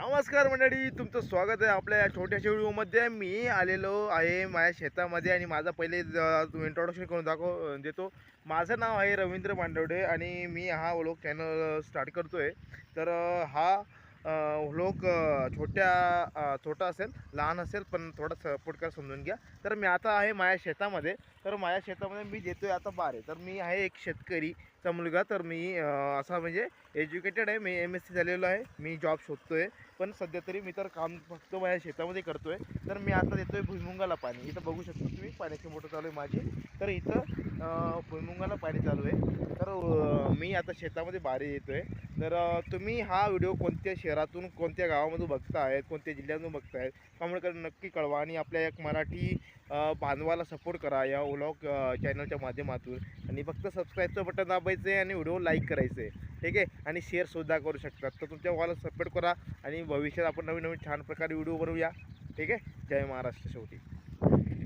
नमस्कार मंडळी, तुमचं स्वागत आहे आपल्या या छोट्याशा व्हिडिओमध्ये. मी आलेलो आहे माझ्या शेतामध्ये आणि माझा पहिले इंट्रोडक्शन करून देतो. माझं नाव आहे रवींद्र मांडवडे आणि मी हा व्लॉग चॅनल स्टार्ट करतो आहे. तर हा व्लॉग छोटा असेल, लहान असेल, पण थोडा सपोर्ट करा, समजून घ्या. तर मी आता आहे माझ्या शेतामध्ये. तर माझ्या शेतामध्ये मी देतो आहे आता बारे. तर मी आहे एक शेतकरीचा मुलगा. तर मी असा म्हणजे एज्युकेटेड आहे. मी MSc झालेलो आहे. मी जॉब शोधतो आहे, पण सध्या तरी मी तर काम फक्त माझ्या शेतामध्ये करतो आहे. तर मी आता देतो आहे भुईमुगाला पाणी. इथं बघू शकतो तुम्ही, पाण्याची मोटर चालू आहे माझी. तर इथं भुईमुगाला पाणी चालू आहे. तर मी आता शेतामध्ये बारी देतो आहे. तर तुम्ही हा व्हिडिओ कोणत्या शहरातून, कोणत्या गावामधून बघताय, कोणत्या जिल्ह्यातून बघताय, कमेंट करून नक्की कळवा. आणि आपल्या एक मराठी बांधवाला सपोर्ट करा या व्लॉग चॅनलच्या माध्यमातून. आणि फक्त सबस्क्राईबचं बटन दाबायचं आहे आणि व्हिडिओ लाईक करायचं आहे, ठीक आहे. आणि शेअरसुद्धा करू शकतात. तर तुमच्या भावाला सपोर्ट करा आणि भविष्यात आपण नवीन नवीन छान प्रकारे व्हिडिओ बनवूया, ठीक आहे. जय महाराष्ट्र. शेवटी